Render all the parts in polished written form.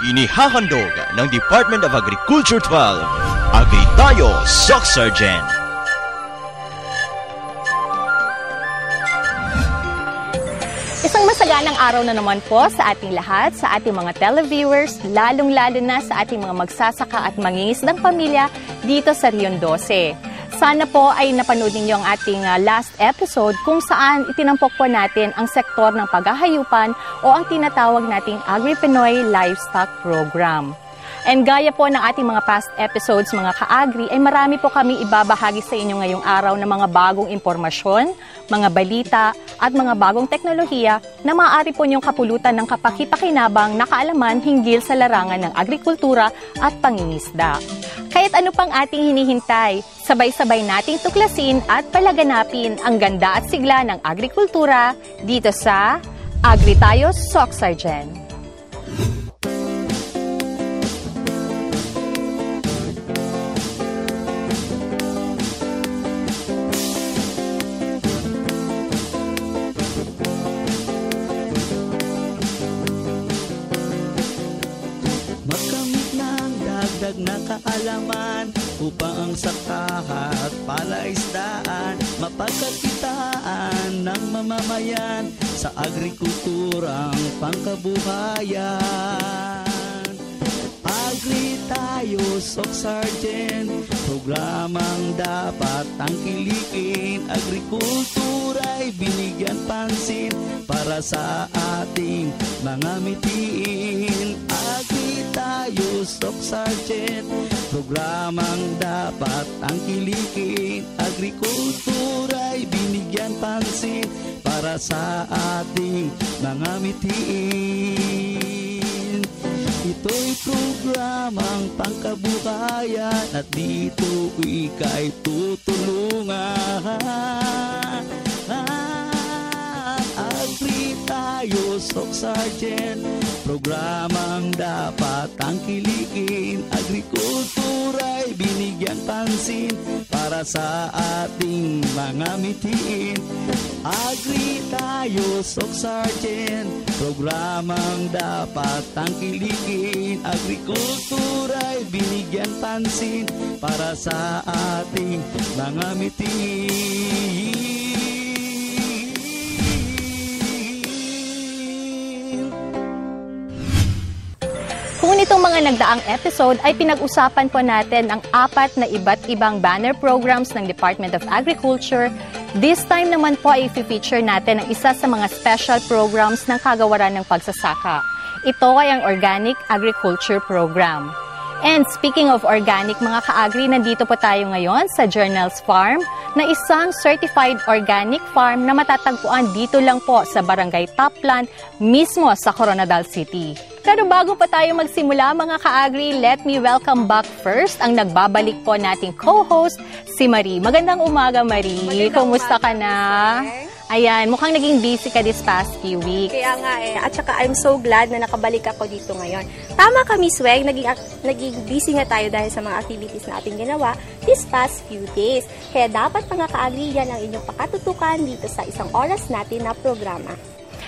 Inihahandog ng Department of Agriculture 12, Agri Tayo, Soc Sergeant. Isang masaganang araw na naman po sa ating lahat, sa ating mga televiewers, lalong-lalo na sa ating mga magsasaka at mangingisdang pamilya dito sa Rion 12. Sana po ay napanood ninyo ang ating last episode kung saan itinampok po natin ang sektor ng paghahayupan o ang tinatawag nating Agri-Pinoy Livestock Program. And gaya po ng ating mga past episodes, mga ka-agri, ay marami po kami ibabahagi sa inyo ngayong araw ng mga bagong impormasyon, mga balita, at mga bagong teknolohiya na maaari po niyong kapulutan ng kapaki-pakinabang na kaalaman hinggil sa larangan ng agrikultura at pangingisda. Kahit ano pang ating hinihintay, sabay-sabay nating tuklasin at palaganapin ang ganda at sigla ng agrikultura dito sa Agri Tayo, Soc Sergeant. Na kaalaman upang ang sakaha at palaisdaan mapagkakitaan ng mamamayan sa agrikulturang pangkabuhayan. Agri Tayo, Soc Sergeant, programang dapat tangkilikin. Agrikultura'y binigyan pansin para sa ating mga mitiin. Agri Tayo, Soc Sergeant, programang dapat tangkilikin. Agrikultura'y binigyan pansin para sa ating mga mitiin. Ito'y programang pangkabuhayan at dito ika'y tutulungan. Agri Tayo, Soc Sergeant, programang dapat tangkilikin. Agrikultura'y binigyan pansin para sa ating mga mitiin. Agri Tayo, Soc Sergeant, programang dapat tangkilikin. Agrikultura'y binigyan pansin para sa ating mga mitiin. Kung nitong mga nagdaang episode ay pinag-usapan po natin ang 4 na iba't ibang banner programs ng Department of Agriculture, this time naman po ay i-feature natin ang isa sa mga special programs ng Kagawaran ng Pagsasaka. Ito ay ang Organic Agriculture Program. And speaking of organic, mga ka-agri, nandito po tayo ngayon sa Journals Farm na isang certified organic farm na matatagpuan dito lang po sa Barangay Topland, mismo sa Coronadal City. Pero bago pa tayo magsimula, mga ka-agri, let me welcome back first ang nagbabalik po nating co-host, si Marie. Magandang umaga, Marie. Kumusta ka na? Ayan, mukhang naging busy ka this past few weeks. Kaya nga at saka I'm so glad na nakabalik ako dito ngayon. Tama ka, Miss Weng, naging busy nga tayo dahil sa mga activities na ating ginawa this past few days. Kaya dapat mga ka-agri, yan ang inyong pakatutukan dito sa isang oras natin na programa.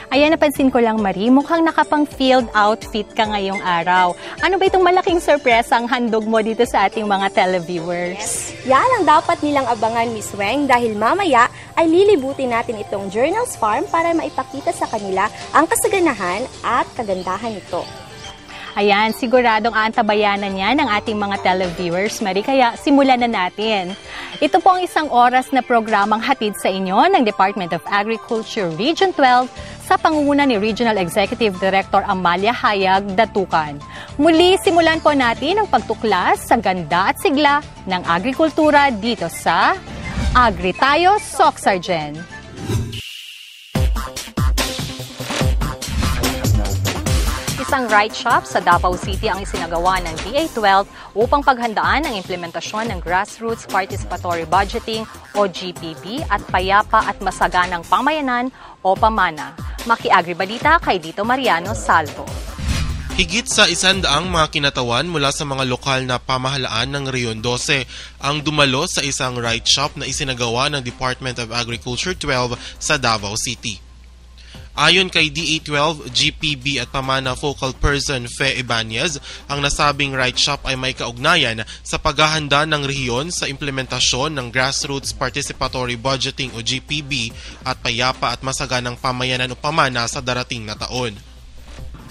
Ayan, napansin ko lang, Marie, mukhang nakapang field outfit ka ngayong araw. Ano ba itong malaking sorpresa ang handog mo dito sa ating mga televiewers? Yes. Yan ang dapat nilang abangan, Miss Weng, dahil mamaya ay lilibutin natin itong Journals Farm para maipakita sa kanila ang kasaganahan at kagandahan nito. Ayan, siguradong aantabayanan niya ng ating mga televiewers, Marie, kaya simulan na natin. Ito po ang isang oras na programang hatid sa inyo ng Department of Agriculture Region 12 sa pangunguna ni Regional Executive Director Amalia Hayag Datukan. Muli, simulan po natin ang pagtuklas sa ganda at sigla ng agrikultura dito sa Agri Tayo, Soc Sergeant. Isang ride shop sa Davao City ang isinagawa ng DA12 upang paghandaan ang implementasyon ng Grassroots Participatory Budgeting o GPB at payapa at masaganang pamayanan o pamana. Maki-agribalita kay Dito Mariano Salvo. Higit sa 100 mga kinatawan mula sa mga lokal na pamahalaan ng Rion 12 ang dumalo sa isang ride shop na isinagawa ng Department of Agriculture 12 sa Davao City. Ayon kay DA12, GPB at Pamana Focal Person Fe Ibanez, ang nasabing ride shop ay may kaugnayan sa paghahanda ng rehiyon sa implementasyon ng Grassroots Participatory Budgeting o GPB at payapa at masaganang pamayanan o pamana sa darating na taon.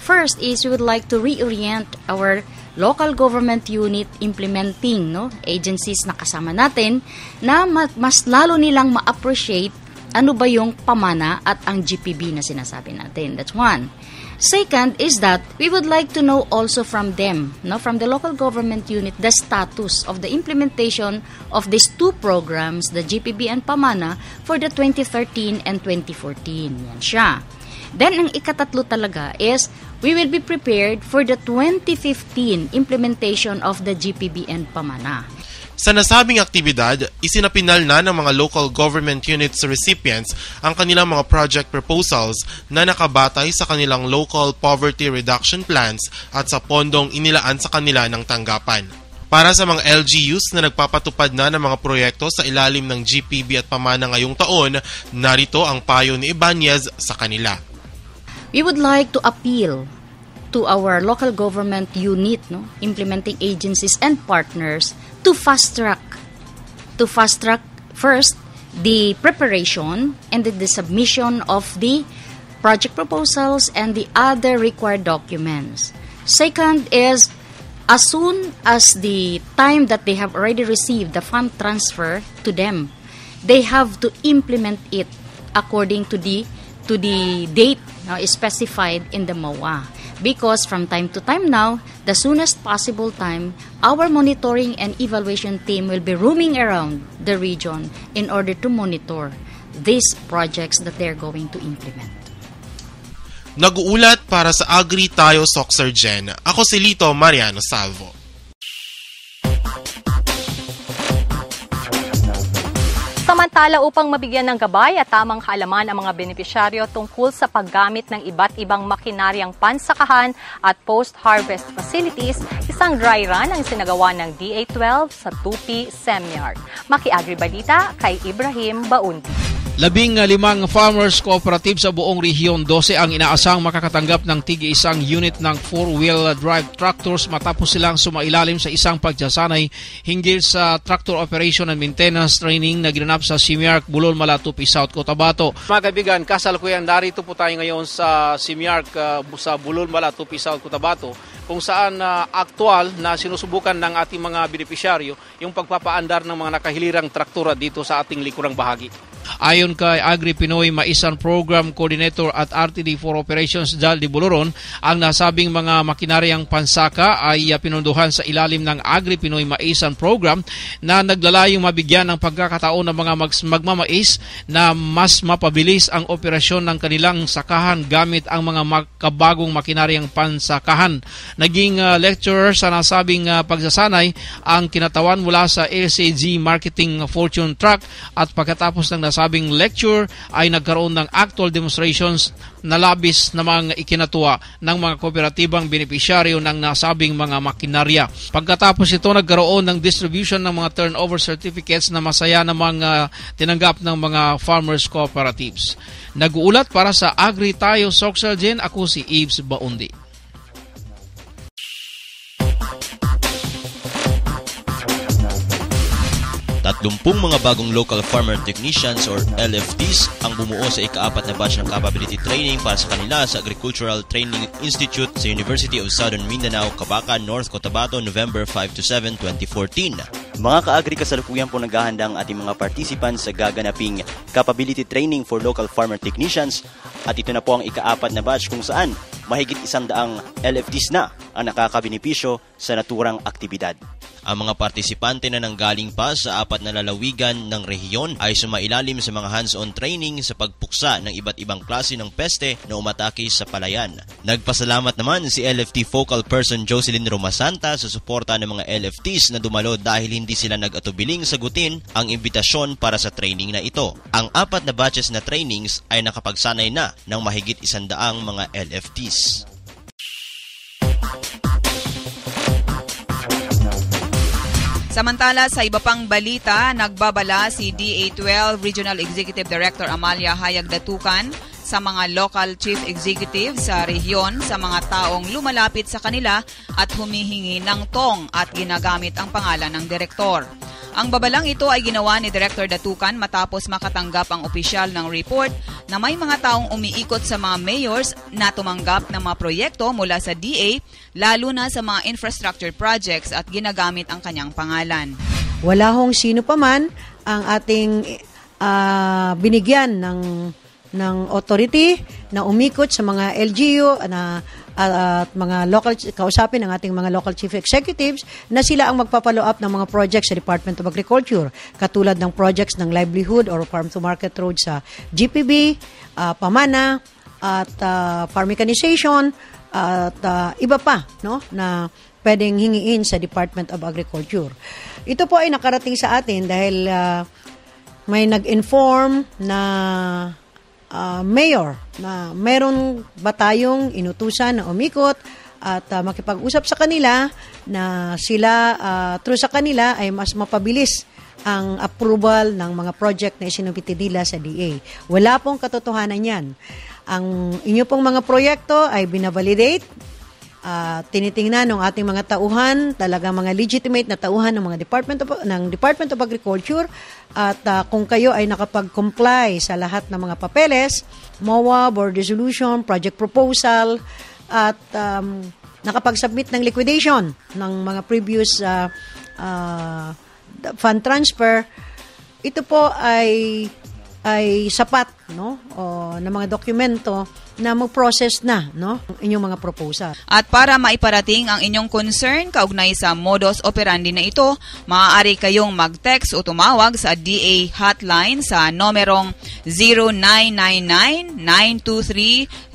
First is we would like to reorient our local government unit implementing agencies na kasama natin na mas lalo nilang ma-appreciate ano ba yung pamana at ang GPB na sinasabi natin. That's one. Second is that we would like to know also from them, from the local government unit, the status of the implementation of these two programs, the GPB and pamana, for the 2013 and 2014. Yan siya. Then, ang ikatatlo talaga is we will be prepared for the 2015 implementation of the GPB and pamana. Sa nasabing aktibidad, isinapinal na ng mga local government units recipients ang kanilang mga project proposals na nakabatay sa kanilang local poverty reduction plans at sa pondong inilaan sa kanila ng tanggapan. Para sa mga LGUs na nagpapatupad na ng mga proyekto sa ilalim ng GPB at pamana ngayong taon, narito ang payo ni Ibanez sa kanila. We would like to appeal to our local government unit, implementing agencies and partners to fast track first the preparation and the submission of the project proposals and the other required documents. Second is as soon as the time that they have already received the fund transfer to them, they have to implement it according to the date specified in the MOA. Because from time to time now, the soonest possible time, our monitoring and evaluation team will be roaming around the region in order to monitor these projects that they're going to implement. Nag-uulat para sa Agri Tayo Soxergen, ako si Lito Mariano Salvo. Samantala, upang mabigyan ng gabay at tamang kaalaman ang mga benepisyaryo tungkol sa paggamit ng iba't ibang makinaryang pansakahan at post-harvest facilities, isang dry run ang sinagawa ng DA12 sa Tupi Semyard. Maki-Agribalita kay Ibrahim Baunti. 15 farmers cooperative sa buong Rehiyon 12 ang inaasang makakatanggap ng tig-isang unit ng 4-wheel drive tractors matapos silang sumailalim sa isang pagsasanay hinggil sa tractor operation and maintenance training na ginanap sa Simiarc, Bulol, Tupi, South Cotabato. Mga kaibigan, kasalukuyan narito po tayo ngayon sa Simiarc sa Bulol, Tupi, South Cotabato kung saan aktual na sinusubukan ng ating mga benepisyaryo yung pagpapaandar ng mga nakahilirang traktura dito sa ating likurang bahagi. Ayon kay Agri Pinoy Maisan Program Coordinator at RTD4 Operations Dal de Buluron, ang nasabing mga makinaryang pansaka ay pinunduhan sa ilalim ng Agri Pinoy Maisan Program na naglalayong mabigyan ng pagkakataon ng mga magmamais na mas mapabilis ang operasyon ng kanilang sakahan gamit ang mga kabagong makinaryang pansakahan. Naging lecturer sa nasabing pagsasanay ang kinatawan mula sa LCG Marketing Fortune Truck at pagkatapos ng nasabing lecture ay nagkaroon ng actual demonstrations na labis na mga ikinatuwa ng mga kooperatibang benepisyaryo ng nasabing mga makinarya. Pagkatapos ito, nagkaroon ng distribution ng mga turnover certificates na masaya na mga tinanggap ng mga farmers cooperatives. Nag-uulat para sa Agri Tayo Soxergen, ako si Yves Baundi. 30 mga bagong local farmer technicians or LFTs ang bumuo sa ika-4 na batch ng capability training para sa kanila sa Agricultural Training Institute sa University of Southern Mindanao, Cabaca, North Cotabato, November 5 to 7, 2014. Mga ka-agri, kasalukuyan po naghahanda ang ating mga participants sa gaganaping capability training for local farmer technicians at ito na po ang ika-4 na batch kung saan mahigit 100 LFTs na ang nakakabenepisyo sa naturang aktibidad. Ang mga partisipante na nanggaling pa sa 4 na lalawigan ng rehiyon ay sumailalim sa mga hands-on training sa pagpuksa ng iba't ibang klase ng peste na umatake sa palayan. Nagpasalamat naman si LFT Focal Person Jocelyn Romasanta sa suporta ng mga LFTs na dumalo dahil hindi sila nag-atubiling sagutin ang imbitasyon para sa training na ito. Ang 4 na batches na trainings ay nakapagsanay na ng mahigit 100 mga LFTs. Samantala, sa iba pang balita, nagbabala si DA12 Regional Executive Director Amalia Hayag Datukan sa mga local chief executives sa rehiyon sa mga taong lumalapit sa kanila at humihingi ng tong at ginagamit ang pangalan ng direktor. Ang babalang ito ay ginawa ni Director Datukan matapos makatanggap ang opisyal ng report na may mga taong umiikot sa mga mayors na tumanggap ng mga proyekto mula sa DA, lalo na sa mga infrastructure projects at ginagamit ang kanyang pangalan. Wala hong sino pa man ang ating binigyan ng authority na umikot sa mga LGU at mga local, kausapin ng ating mga local chief executives na sila ang magpa-follow up ng mga projects sa Department of Agriculture, katulad ng projects ng livelihood or farm to market road sa GPB, Pamana, at farm mechanization, at iba pa, no, na pwedeng hingiin sa Department of Agriculture. Ito po ay nakarating sa atin dahil may nag-inform na mayor na meron ba tayong inutusan na umikot at makipag-usap sa kanila na sila through sa kanila ay mas mapabilis ang approval ng mga project na isinubiti nila sa DA. Wala pong katotohanan yan. Ang inyo pong mga proyekto ay binavalidate, tinitingnan ng ating mga tauhan, talaga mga legitimate na tauhan ng mga Department of Agriculture, at kung kayo ay nakapag-comply sa lahat ng mga papeles, MOA, board resolution, project proposal, at nakapag-submit ng liquidation ng mga previous fund transfer, ito po ay sapat, no, o na mga dokumento na mag-process na, no, inyong mga proposal. At para maiparating ang inyong concern kaugnay sa modus operandi na ito, maaari kayong mag-text o tumawag sa DA hotline sa nomerong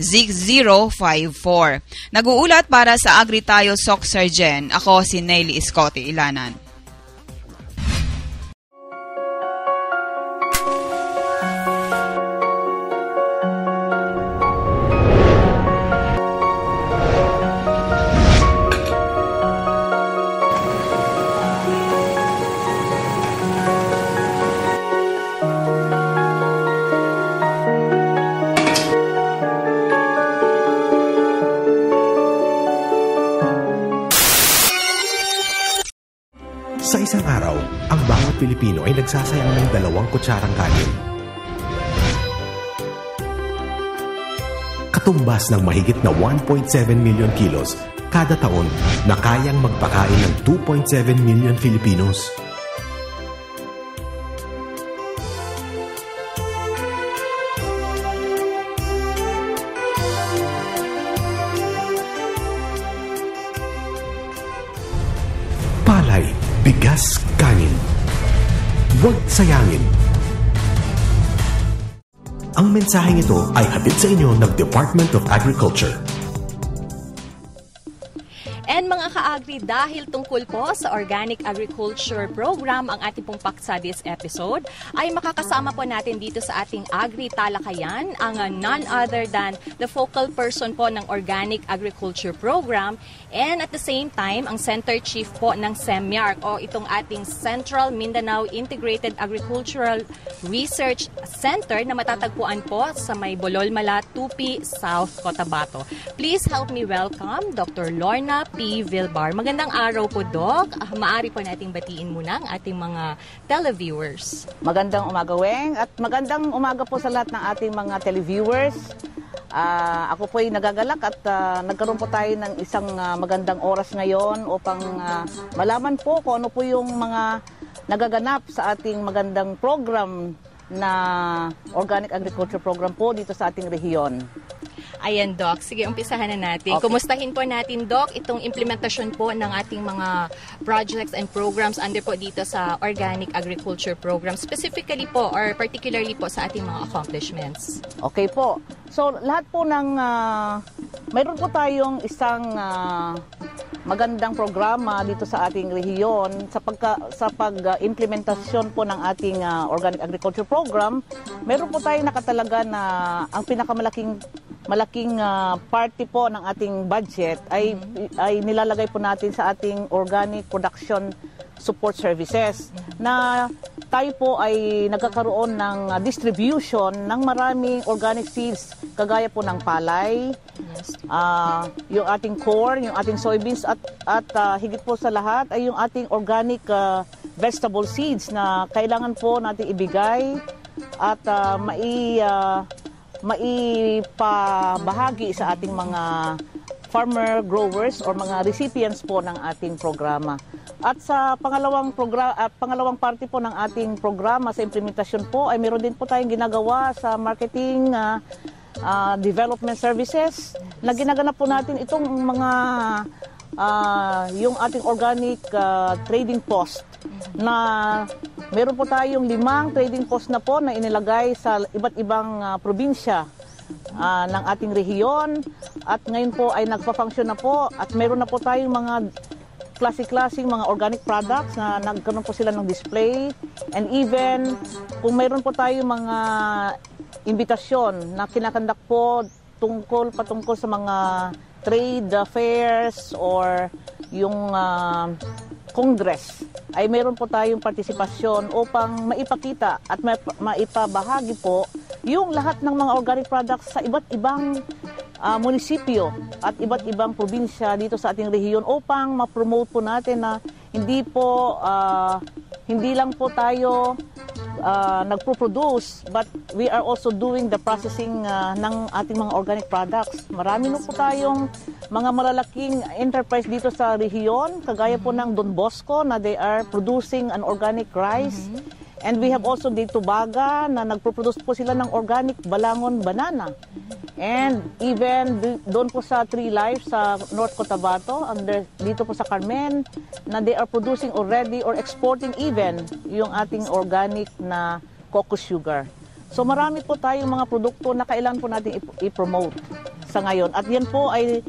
0999-923-6054. Nag-uulat para sa Agri Tayo Soc Sargen. Ako si Nelly Escote Ilanan. Sa isang araw, ang bawat Pilipino ay nagsasayang ng 2 kutsarang kanin. Katumbas ng mahigit na 1.7 million kilos kada taon na kayang magpakain ng 2.7 million Filipinos. Palay, bigas, kanin. Huwag sayangin. Ang mensaheng ito ay hatid sa inyo ng Department of Agriculture. And mga ka-agri, dahil tungkol po sa Organic Agriculture Program ang ating pong paksa this episode, ay makakasama po natin dito sa ating Agri Talakayan ang none other than the focal person po ng Organic Agriculture Program and at the same time, ang Center Chief po ng CEMIARC o itong ating Central Mindanao Integrated Agricultural Research Center na matatagpuan po sa may Bolol-Mala, Tupi, South Cotabato. Please help me welcome Dr. Lorna P. Vilbar. Magandang araw po, Doc. Maari po nating batiin muna ang ating mga televiewers. Magandang umaga, Weng, at magandang umaga po sa lahat ng ating mga televiewers. Ako po ay nagagalak at nagkaroon po tayo ng isang magandang oras ngayon upang malaman po kung ano po yung mga nagaganap sa ating magandang program na Organic Agriculture Program po dito sa ating rehiyon. Ayan, Doc. Sige, umpisahan na natin. Okay. Kumustahin po natin, Doc, itong implementasyon po ng ating mga projects and programs under po dito sa Organic Agriculture Program, specifically po or particularly po sa ating mga accomplishments. Okay po. So, lahat po ng, mayroon po tayong isang magandang programa dito sa ating rehiyon sa pag-implementasyon po ng ating Organic Agriculture Program. Meron po tayong nakatalaga na ang pinakamalaking party po ng ating budget ay nilalagay po natin sa ating Organic Production Support Services na tayo po ay nagkakaroon ng distribution ng maraming organic seeds kagaya po ng palay, yung ating corn, yung ating soybeans at higit po sa lahat ay yung ating organic vegetable seeds na kailangan po natin ibigay at maipabahagi sa ating mga farmer growers or mga recipients po ng ating programa. At sa pangalawang parte po ng ating programa sa implementasyon po ay meron din po tayong ginagawa sa marketing development services na ginaganap po natin itong mga yung ating organic trading post na meron po tayong 5 trading post na po na inilagay sa iba't ibang probinsya ng ating rehiyon at ngayon po ay nagpa-function na po at meron na po tayong mga klase-klaseng mga organic products na nagkaroon po sila ng display and even kung meron po tayong mga imbitasyon na kinakandak po patungkol sa mga trade fairs or yung Congress ay meron po tayong partisipasyon upang maipakita at maipabahagi po yung lahat ng mga organic products sa iba't ibang munisipyo at iba't ibang probinsya dito sa ating rehiyon upang ma-promote po natin na hindi lang po tayo nagpo-produce but we are also doing the processing ng ating mga organic products. Marami po tayong mga malalaking enterprise dito sa rehiyon, kagaya po ng Don Bosco na they are producing an organic rice. And we have also dito Baga na nagpo-produce po sila ng organic balangon banana. And even doon po sa Tree Life sa North Cotabato, dito po sa Carmen, na they are producing already or exporting even yung ating organic na cocoa sugar. So marami po tayong mga produkto na kailangan po natin i-promote sa ngayon. At yan po ay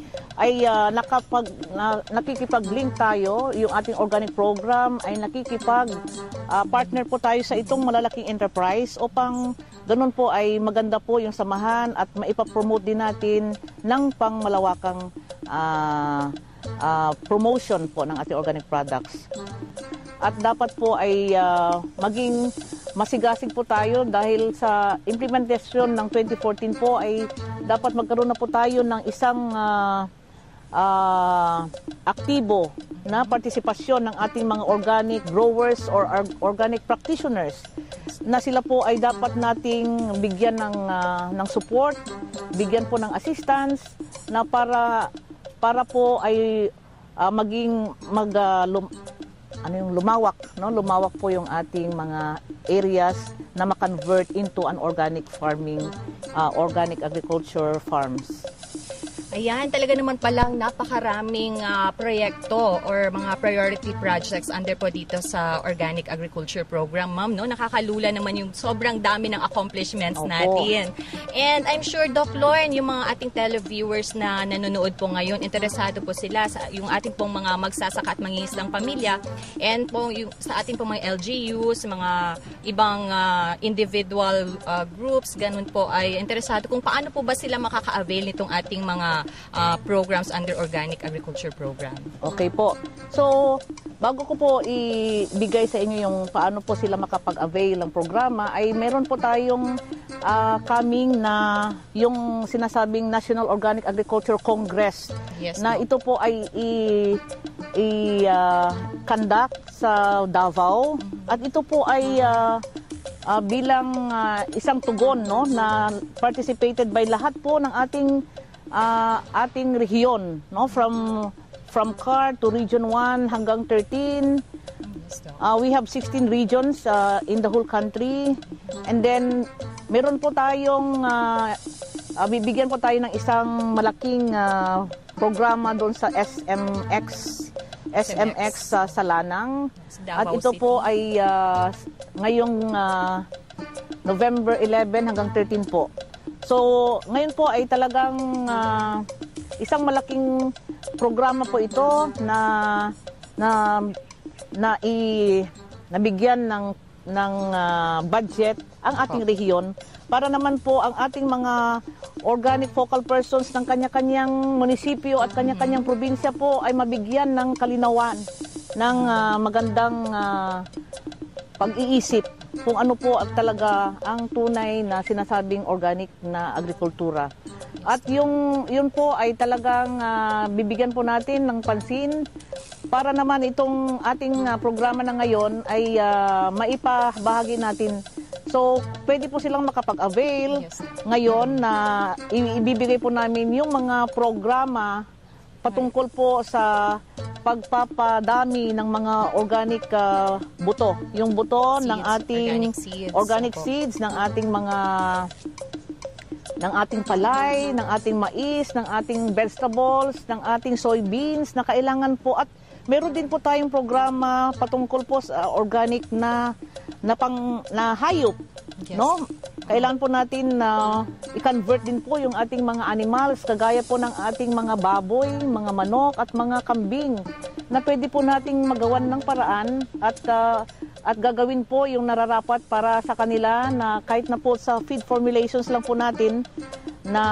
nakikipag-link tayo, yung ating organic program ay partner po tayo sa itong malalaking enterprise upang ganun po ay maganda po yung samahan at maipapromote din natin ng pangmalawakang promotion po ng ating organic products. At dapat po ay maging masigasig po tayo dahil sa implementasyon ng 2014 po ay dapat magkaroon na po tayo ng isang aktibo na partisipasyon ng ating mga organic growers or organic practitioners na sila po ay dapat nating bigyan ng support, bigyan po ng assistance na para po ay lumawak po yung ating mga areas na ma-convert into an organic farming, organic agriculture farms. Ayan, talaga naman palang napakaraming proyekto or mga priority projects under po dito sa Organic Agriculture Program, ma'am, no? Nakakalula naman yung sobrang dami ng accomplishments natin. And I'm sure, Doc Lorne, yung mga ating televiewers na nanonood po ngayon, interesado po sila sa yung ating pong mga magsasaka at mangingisdang pamilya and po yung, sa ating pong mga LGUs, mga ibang individual groups, ganun po ay interesado kung paano po ba sila makaka-avail nitong ating mga programs under Organic Agriculture Program. Okay po. So, bago ko po ibigay sa inyo yung paano po sila makapag-avail ng programa, ay meron po tayong coming na yung sinasabing National Organic Agriculture Congress. Yes, na ito po ay conduct sa Davao. At ito po ay bilang isang tugon, no, na participated by lahat po ng ating rehiyon, no, from CAR to Region 1 hanggang 13. We have 16 regions in the whole country. And then meron po tayong bibigyan po tayo ng isang malaking programa doon sa SMX sa Lanang. At ito po ay ngayong November 11 hanggang 13 po. So, ngayon po ay talagang isang malaking programa po ito na nabigyan ng budget ang ating rehiyon para naman po ang ating mga organic focal persons ng kanya-kanyang munisipyo at kanya-kanyang probinsya po ay mabigyan ng kalinawan ng magandang pag-iisip kung ano po talaga ang tunay na sinasabing organic na agrikultura. At yun po ay talagang bibigyan po natin ng pansin para naman itong ating programa na ngayon ay maipabahagi natin. So, pwede po silang makapag-avail ngayon na ibibigay po namin yung mga programa patungkol po sa pagpapadami ng mga organic buto. Yung buto seeds, ng ating organic seeds ng ating mga ng ating palay, ng ating mais, ng ating vegetables, ng ating soybeans na kailangan po. At meron din po tayong programa patungkol po sa organic na hayop, no? Kailangan po natin i-convert din po yung ating mga animals, kagaya po ng ating mga baboy, mga manok at mga kambing na pwede po nating magawan ng paraan at gagawin po yung nararapat para sa kanila na kahit na po sa feed formulations lang po natin na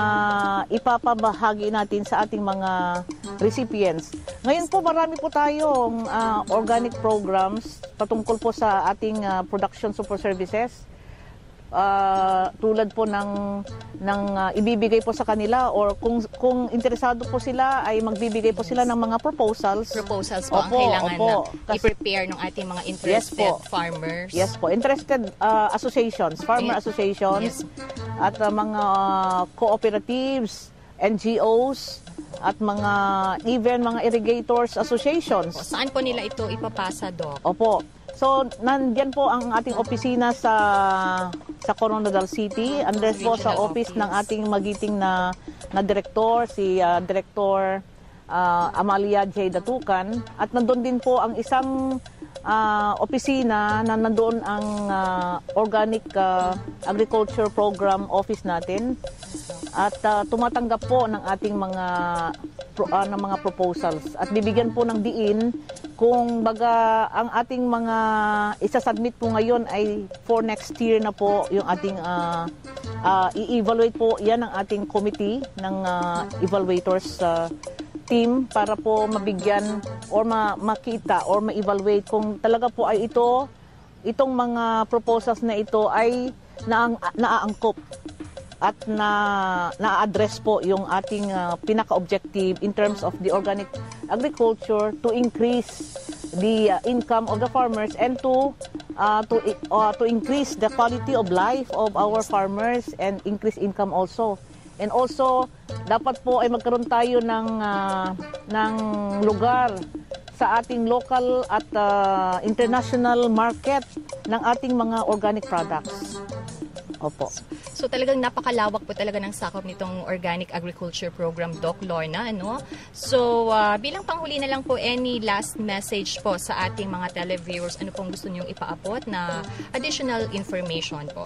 ipapabahagi natin sa ating mga recipients. Ngayon po marami po tayong organic programs patungkol po sa ating production super services. Tulad po ng ibibigay po sa kanila, or kung interesado po sila ay magbibigay po sila ng mga proposals. Proposals po ang kailangan na i-prepare ng ating mga interested farmers. Yes po, interested associations, farmer associations, at mga cooperatives, NGOs, at even mga irrigators associations. Saan po nila ito ipapasa, Doc? Opo. So, nandiyan po ang ating opisina sa Coronadal City. Andres po sa office ng ating magiting na direktor, si Director Amalia J. Datukan. At nandun din po ang isang opisina na nandoon ang Organic Agriculture Program Office natin. At tumatanggap po ng ating mga proposals. At bibigyan po ng diin kung baga ang ating mga isasubmit po ngayon ay for next year na po yung ating i-evaluate po yan ng ating committee ng evaluators team para po mabigyan or makita or ma-evaluate kung talaga po ay itong mga proposals na ito ay naaangkop at na-address po yung ating pinaka-objective in terms of the organic agriculture to increase the income of the farmers and to increase the quality of life of our farmers and increase income also. And also, dapat po ay magkaroon tayo ng lugar sa ating local at international market ng ating mga organic products. Opo. So talagang napakalawak po talaga ng sakop nitong Organic Agriculture Program, Doc Lorna, ano? So bilang panghuli na lang po, any last message po sa ating mga televiewers, ano pong gusto niyong ipaabot na additional information po?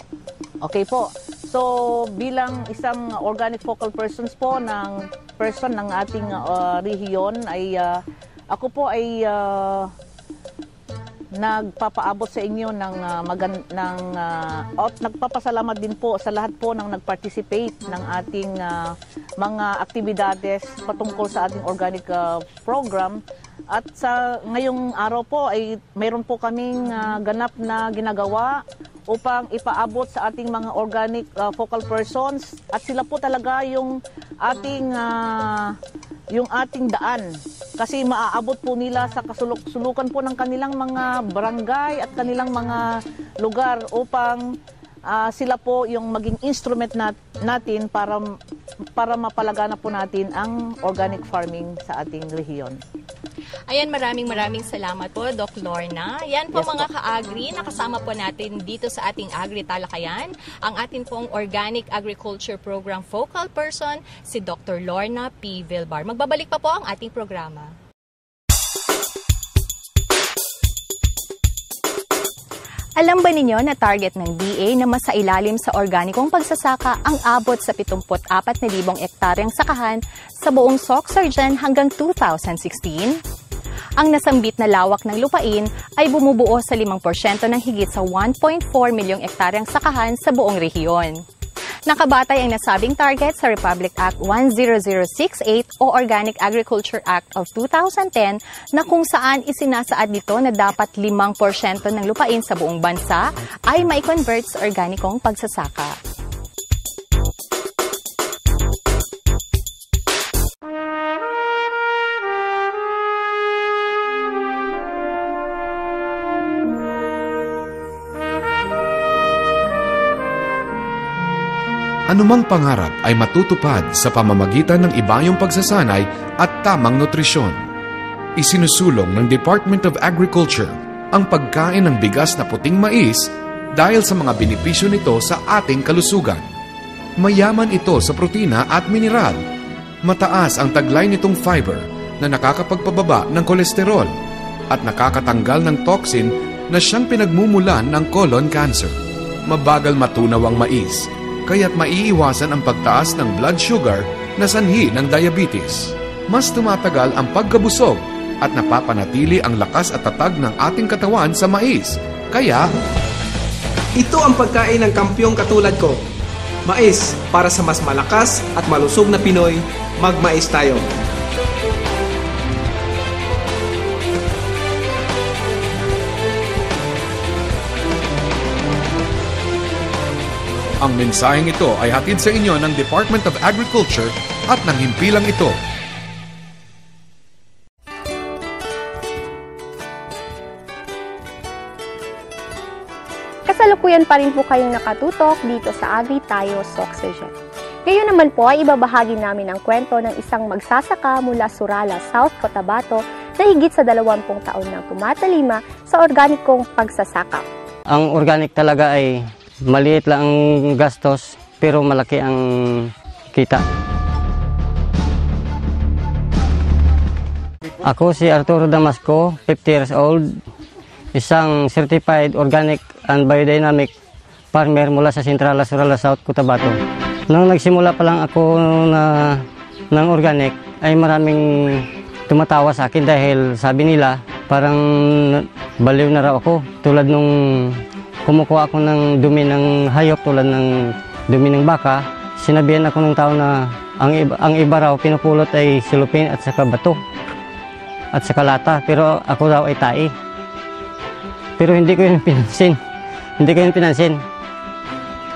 Okay po. So bilang isang organic focal persons po ng ating rehiyon ay ako po ay nagpapaabot sa inyo nagpapasalamat din po sa lahat po ng nag-participate ng ating mga aktibidades patungkol sa ating organic program. At sa ngayong araw po ay mayroon po kaming ganap na ginagawa upang ipaabot sa ating mga organic focal persons, at sila po talaga yung ating daan. Kasi maaabot po nila sa kasulukan po ng kanilang mga barangay at kanilang mga lugar upang sila po yung maging instrument natin para mapalagana po natin ang organic farming sa ating rehiyon. Ayan, maraming salamat po, Doc Lorna. Yan po, yes, mga ka-agri, nakasama po natin dito sa ating Agri Talakayan, ang atin pong Organic Agriculture Program Focal Person, si Dr. Lorna P. Vilbar. Magbabalik pa po ang ating programa. Alam ba ninyo na target ng DA na masailalim sa organikong pagsasaka ang abot sa 74,000 ektaryang sakahan sa buong Sorsogon hanggang 2016? Ang nasambit na lawak ng lupain ay bumubuo sa 5% ng higit sa 1.4 milyong ektaryang sakahan sa buong rehiyon. Nakabatay ang nasabing target sa Republic Act 10068 o Organic Agriculture Act of 2010 na kung saan isinasaad nito na dapat 5% ng lupain sa buong bansa ay mai-convert sa organikong pagsasaka. Anumang pangarap ay matutupad sa pamamagitan ng ibayong pagsasanay at tamang nutrisyon. Isinusulong ng Department of Agriculture ang pagkain ng bigas na puting mais dahil sa mga benepisyo nito sa ating kalusugan. Mayaman ito sa protina at mineral. Mataas ang taglay nitong fiber na nakakapagpababa ng kolesterol at nakakatanggal ng toxin na siyang pinagmumulan ng colon cancer. Mabagal matunaw ang mais, kaya't maiiwasan ang pagtaas ng blood sugar na sanhi ng diabetes. Mas tumatagal ang pagkabusog at napapanatili ang lakas at tatag ng ating katawan sa mais. Kaya, ito ang pagkain ng kampyong katulad ko. Mais, para sa mas malakas at malusog na Pinoy, magmais tayo. ang mensaheng ito ay hatid sa inyo ng Department of Agriculture at ng himpilang ito. Kasalukuyan pa rin po kayong nakatutok dito sa Agri Tayo Oxygen. Ngayon naman po ay ibabahagi namin ang kwento ng isang magsasaka mula Surala, South Cotabato na higit sa 20 taon nang tumatalima sa organikong pagsasaka. Ang organic talaga ay maliit lang ang gastos pero malaki ang kita. Ako si Arturo Damasco, 50 years old, isang certified organic and biodynamic farmer mula sa Central Surala, South Cotabato. Nung nagsimula pa lang ako ng organic ay maraming tumatawa sa akin dahil sabi nila parang baliw na raw ako. Tulad nung kumukuha ako ng dumi ng hayop tulad ng dumi ng baka, sinabihan ako ng tao na ang iba raw pinupulot ay silupin at saka bato at saka lata, pero ako raw ay tai. Pero hindi ko yun pinansin.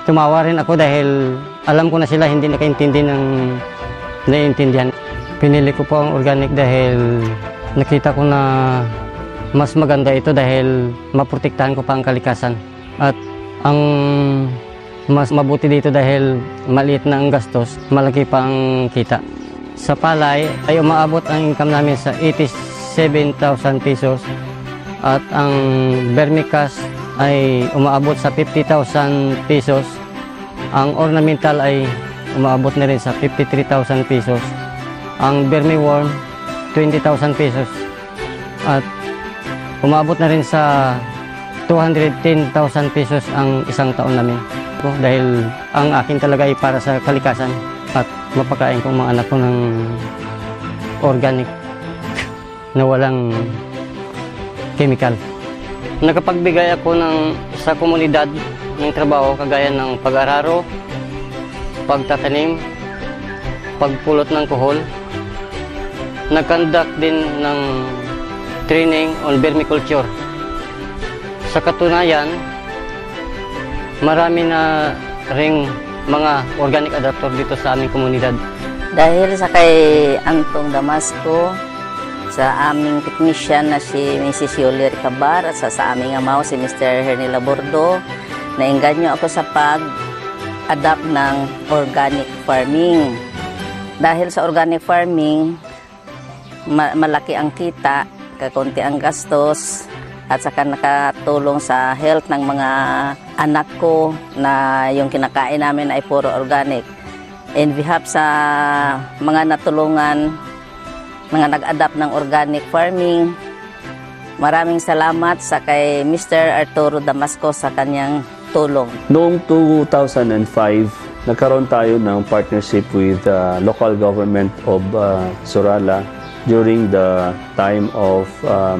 Tumawa rin ako dahil alam ko na sila hindi nakaintindi ng naiintindihan. Pinili ko po ang organic dahil nakita ko na mas maganda ito dahil maprotektahan ko pa ang kalikasan. At ang mas mabuti dito dahil maliit na ang gastos, malaki pa ang kita. Sa palay ay umaabot ang income namin sa 87,000 pesos at ang vermicast ay umaabot sa 50,000 pesos. Ang ornamental ay umaabot na rin sa 53,000 pesos. Ang vermiworm, 20,000 pesos. At umaabot na rin sa 210,000 pesos ang isang taon namin. Dahil ang akin talaga ay para sa kalikasan at mapakain ko mga anak ko ng organic na walang chemical. Nakapagbigay ako sa komunidad ng trabaho kagaya ng pag-araro, pagtatanim, pagpulot ng kuhol. Nag-conduct din ng training on vermiculture. Sa katunayan, marami na ring mga organic adapter dito sa aming komunidad. Dahil sa kay Antong Damasco, sa aming technician na si Mrs. Yulier Cabar at sa aming amaw si Mr. Hernie Labordo, nainganyo ako sa pag-adapt ng organic farming. Dahil sa organic farming, malaki ang kita, kakunti ang gastos, at saka nakatulong sa health ng mga anak ko na yung kinakain namin ay puro organic. In behalf sa mga natulungan, mga nag-adapt ng organic farming, maraming salamat sa kay Mr. Arturo Damasco sa kanyang tulong. Noong 2005, nagkaroon tayo ng partnership with local government of Surala during the time of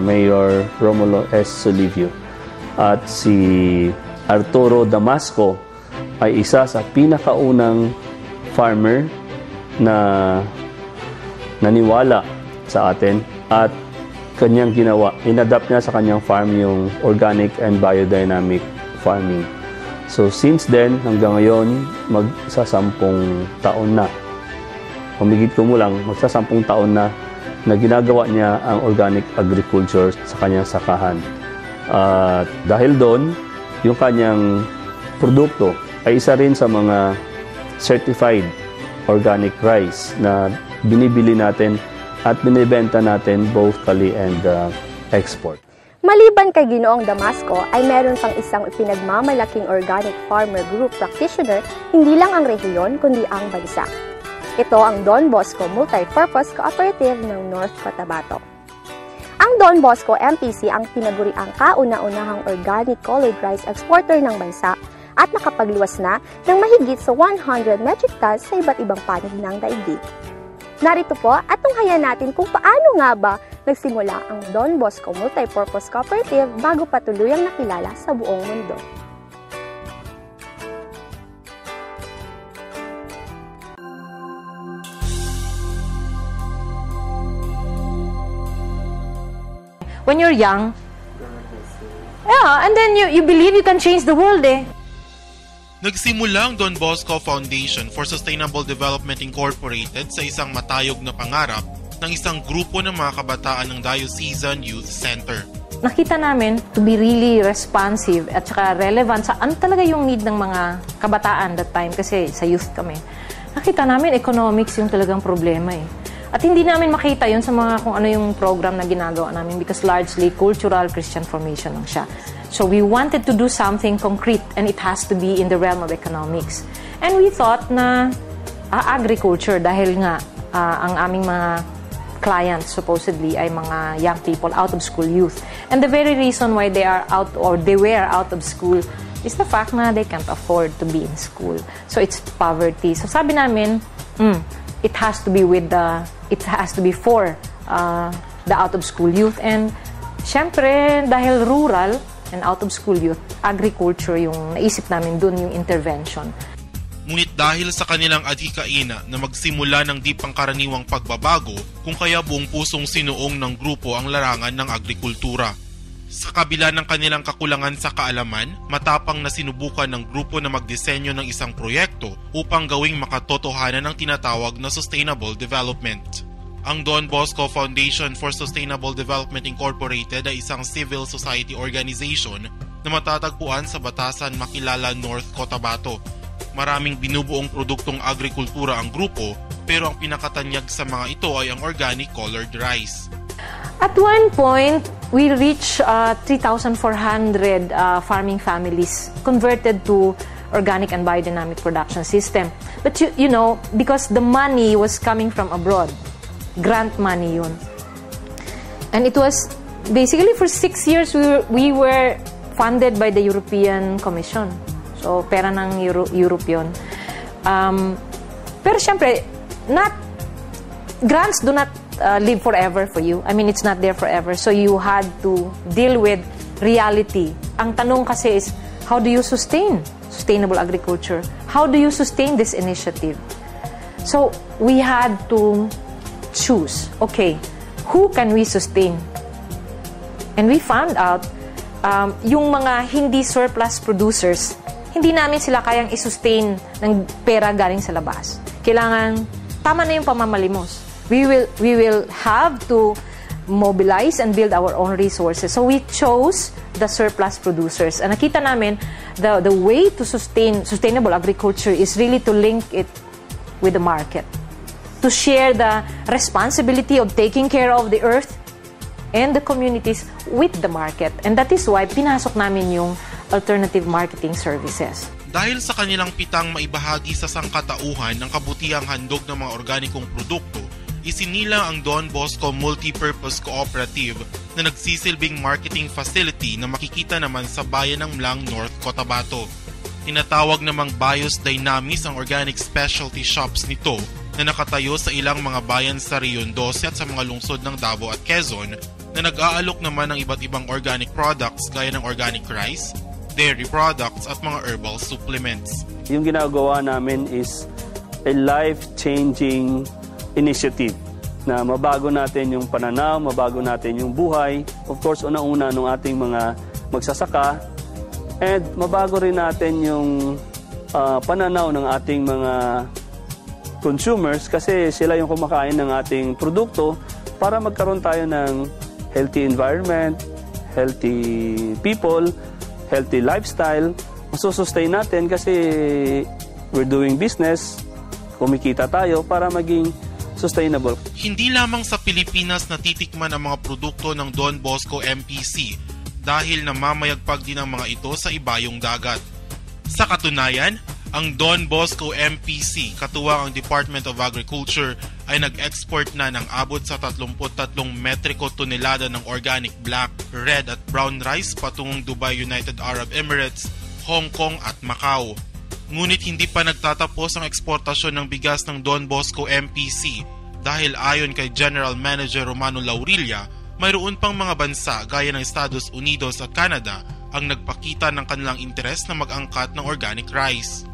Mayor Romulo S. Solivio. At si Arturo Damasco ay isa sa pinakaunang farmer na naniwala sa atin at kanyang ginawa. Inadapt niya sa kanyang farm yung organic and biodynamic farming. So since then, hanggang ngayon, magsasampung taon na. Humigit ko mo lang, magsasampung taon na ginagawa niya ang organic agriculture sa kanyang sakahan. At dahil doon, yung kanyang produkto ay isa rin sa mga certified organic rice na binibili natin at binibenta natin both locally and export. Maliban kay Ginoong Damasco ay meron pang isang ipinagmamalaking organic farmer group practitioner hindi lang ang rehiyon kundi ang bansa. Ito ang Don Bosco Multipurpose Cooperative ng North Cotabato. Ang Don Bosco MPC ang tinaguriang kauna-unahang organic colored rice exporter ng bansa at nakapagluwas na ng mahigit sa 100 metric tons sa iba't ibang panig ng daigdig. Narito po at tunghayan natin kung paano nga ba nagsimula ang Don Bosco Multipurpose Cooperative bago pa tuluyang nakilala sa buong mundo. When you're young, and then you believe you can change the world Nagsimula ang Don Bosco Foundation for Sustainable Development Incorporated sa isang matayog na pangarap ng isang grupo ng mga kabataan ng Diocesan Youth Center. Nakita namin to be really responsive at saka relevant sa ano talaga yung need ng mga kabataan that time kasi sa youth kami. Nakita namin economics yung talagang problema At hindi namin makita yun sa mga kung ano yung program na ginagawa namin because largely cultural Christian formation lang siya. So we wanted to do something concrete and it has to be in the realm of economics. And we thought na agriculture dahil nga ang aming mga clients supposedly ay mga young people, out of school youth. And the very reason why they are out or they were out of school is the fact na they can't afford to be in school. So it's poverty. So sabi namin, it has to be for the out of school youth. And syempre dahil rural and out of school youth, agriculture yung naisip namin dun yung intervention. Ngunit dahil sa kanilang adhikain na magsimula ng di pangkaraniwang pagbabago, kung kaya buong pusong sinuong ng grupo ang larangan ng agrikultura. Sa kabila ng kanilang kakulangan sa kaalaman, matapang na sinubukan ng grupo na magdisenyo ng isang proyekto upang gawing makatotohanan ng tinatawag na sustainable development. Ang Don Bosco Foundation for Sustainable Development Incorporated ay isang civil society organization na matatagpuan sa Batasan, Makilala, North Cotabato. Maraming binubuong produktong agrikultura ang grupo pero ang pinakatanyag sa mga ito ay ang organic colored rice. At one point, we reached 3,400 farming families converted to organic and biodynamic production system. But you know, because the money was coming from abroad, grant money yun. And it was basically for 6 years we were funded by the European Commission. So pera ng Europe yun. Pero syempre, grants do not live forever for you. I mean, it's not there forever. So you had to deal with reality. Ang tanong kasi is, how do you sustain sustainable agriculture? How do you sustain this initiative? So we had to choose, okay, who can we sustain? And we found out yung mga hindi surplus producers, hindi namin sila kayang i-sustain ng pera galing sa labas. Kailangan, tama na yung pamamalimos. We will have to mobilize and build our own resources. So we chose the surplus producers. And nakita namin, the way to sustain sustainable agriculture is really to link it with the market. To share the responsibility of taking care of the earth and the communities with the market. And that is why pinasok namin yung alternative marketing services. Dahil sa kanilang pitang maibahagi sa sangkatauhan ng kabutihang handog ng mga organikong produkto, isinila ang Don Bosco Multipurpose Cooperative na nagsisilbing marketing facility na makikita naman sa bayan ng Mlang, North Cotabato. Tinatawag namang Bios Dynamis ang organic specialty shops nito na nakatayo sa ilang mga bayan sa Rion 12 at sa mga lungsod ng Davao at Quezon na nag-aalok naman ng iba't ibang organic products gaya ng organic rice, dairy products at mga herbal supplements. Yung ginagawa namin is a life-changing initiative na mabago natin yung pananaw, mabago natin yung buhay. Of course, una-una ng ating mga magsasaka, and mabago rin natin yung pananaw ng ating mga consumers kasi sila yung kumakain ng ating produkto para magkaroon tayo ng healthy environment, healthy people, healthy lifestyle. Masusustain natin kasi we're doing business, kumikita tayo para maging sustainable. Hindi lamang sa Pilipinas natitikman ang mga produkto ng Don Bosco MPC dahil namamayagpag din ang mga ito sa ibayong dagat. Sa katunayan, ang Don Bosco MPC, katuwang ang Department of Agriculture, ay nag-export na ng abot sa 33 metriko tonelada ng organic black, red at brown rice patungong Dubai, United Arab Emirates, Hong Kong at Macau. Ngunit hindi pa nagtatapos ang eksportasyon ng bigas ng Don Bosco MPC dahil ayon kay General Manager Romano Laurilla, mayroon pang mga bansa gaya ng Estados Unidos at Canada ang nagpakita ng kanilang interes na mag-angkat ng organic rice.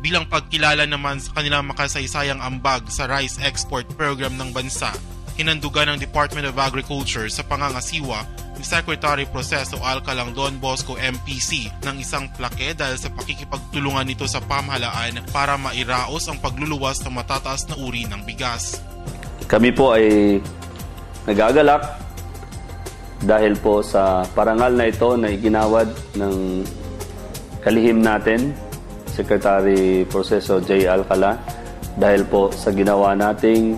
Bilang pagkilala naman sa kanilang makasaysayang ambag sa rice export program ng bansa, hinandugan ng Department of Agriculture sa pangangasiwa ni Secretary Proceso Alcalang Don Bosco MPC ng isang plaque dahil sa pakikipagtulungan nito sa pamahalaan para mairaos ang pagluluwas ng matataas na uri ng bigas. Kami po ay nagagalak dahil po sa parangal na ito na iginawad ng kalihim natin, Secretary Proceso J. Alcala, dahil po sa ginawa nating